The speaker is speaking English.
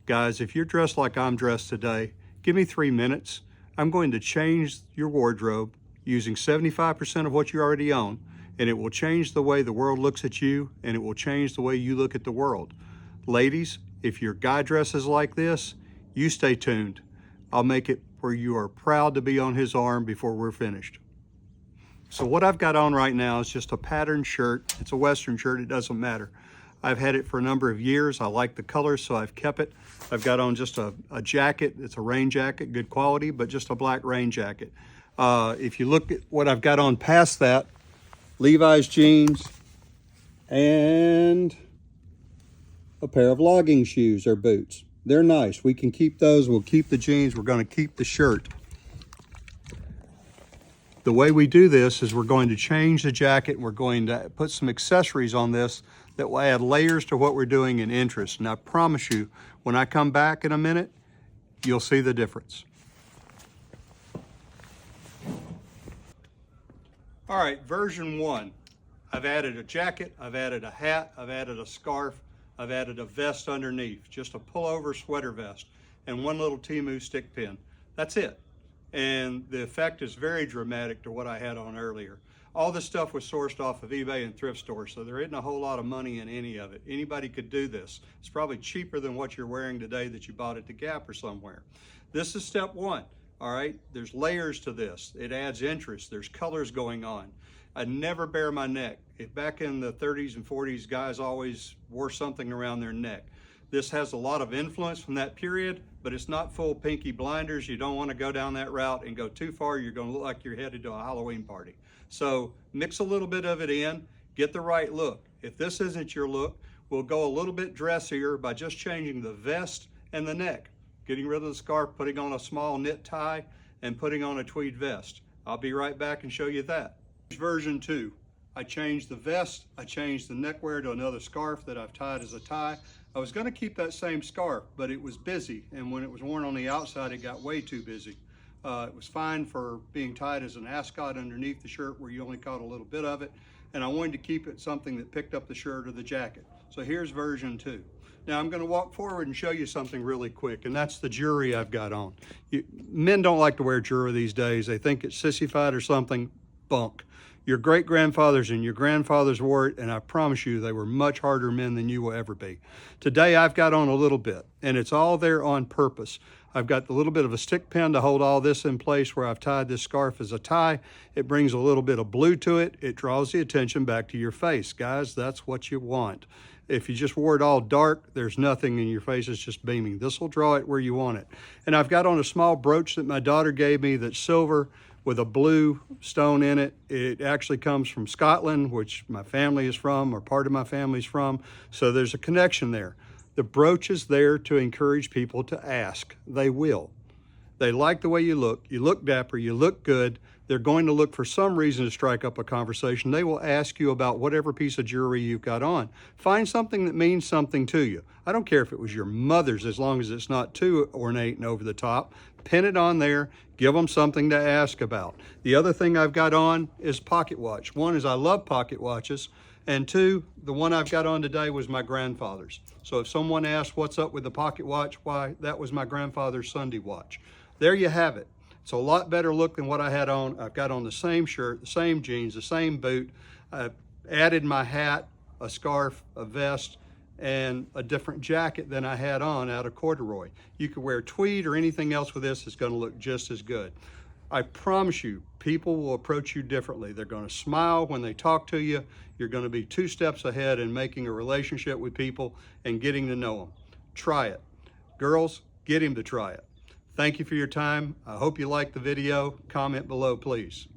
Guys, if you're dressed like I'm dressed today, give me 3 minutes. I'm going to change your wardrobe using 75% of what you already own, and it will change the way the world looks at you, and it will change the way you look at the world. Ladies, if your guy dresses like this, you stay tuned. I'll make it where you are proud to be on his arm before we're finished. So what I've got on right now is just a patterned shirt. It's a Western shirt, it doesn't matter. I've had it for a number of years. I like the color, so I've kept it. I've got on just a jacket. It's a rain jacket, good quality, but just a black rain jacket. If you look at what I've got on past that, Levi's jeans and a pair of logging shoes or boots. They're nice. We can keep those. We'll keep the jeans. We're going to keep the shirt. The way we do this is we're going to change the jacket. We're going to put some accessories on this that will add layers to what we're doing in interest. And I promise you, when I come back in a minute, you'll see the difference. All right, version 1. I've added a jacket, I've added a hat, I've added a scarf, I've added a vest underneath, just a pullover sweater vest, and one little Temu stick pin. That's it. And the effect is very dramatic to what I had on earlier. All this stuff was sourced off of eBay and thrift stores, so there isn't a whole lot of money in any of it. Anybody could do this. It's probably cheaper than what you're wearing today that you bought at the Gap or somewhere. This is step 1, all right? There's layers to this. It adds interest. There's colors going on. I never bare my neck. If back in the 30s and 40s, guys always wore something around their neck. This has a lot of influence from that period, but it's not full pinky blinders. You don't want to go down that route and go too far. You're going to look like you're headed to a Halloween party. So mix a little bit of it in, get the right look. If this isn't your look, we'll go a little bit dressier by just changing the vest and the neck, getting rid of the scarf, putting on a small knit tie, and putting on a tweed vest. I'll be right back and show you that. Version 2. I changed the vest, I changed the neckwear to another scarf that I've tied as a tie. I was going to keep that same scarf, but it was busy, and when it was worn on the outside, it got way too busy. It was fine for being tied as an ascot underneath the shirt where you only caught a little bit of it, and I wanted to keep it something that picked up the shirt or the jacket. So here's version 2. Now I'm going to walk forward and show you something really quick, and that's the jewelry I've got on. Men don't like to wear jewelry these days. They think it's sissified or something. Bunk. Your great-grandfathers and your grandfathers wore it, and I promise you they were much harder men than you will ever be. Today I've got on a little bit, and it's all there on purpose. I've got a little bit of a stick pin to hold all this in place where I've tied this scarf as a tie. It brings a little bit of blue to it. It draws the attention back to your face. Guys, that's what you want. If you just wore it all dark, there's nothing and your face is just beaming. This will draw it where you want it. And I've got on a small brooch that my daughter gave me that's silver with a blue stone in it. It actually comes from Scotland, which my family is from, or part of my family's from, so there's a connection there. The brooch is there to encourage people to ask. They will. They like the way you look dapper, you look good. They're going to look for some reason to strike up a conversation. They will ask you about whatever piece of jewelry you've got on. Find something that means something to you. I don't care if it was your mother's, as long as it's not too ornate and over the top. Pin it on there, give them something to ask about. The other thing I've got on is pocket watch. One is I love pocket watches, and 2, the one I've got on today was my grandfather's. So if someone asks what's up with the pocket watch, why, that was my grandfather's Sunday watch. There you have it. It's a lot better look than what I had on. I've got on the same shirt, the same jeans, the same boot. I've added my hat, a scarf, a vest, and a different jacket than I had on out of corduroy. You could wear tweed or anything else with this. It's going to look just as good. I promise you, people will approach you differently. They're going to smile when they talk to you. You're going to be 2 steps ahead in making a relationship with people and getting to know them. Try it. Girls, get him to try it. Thank you for your time. I hope you liked the video. Comment below, please.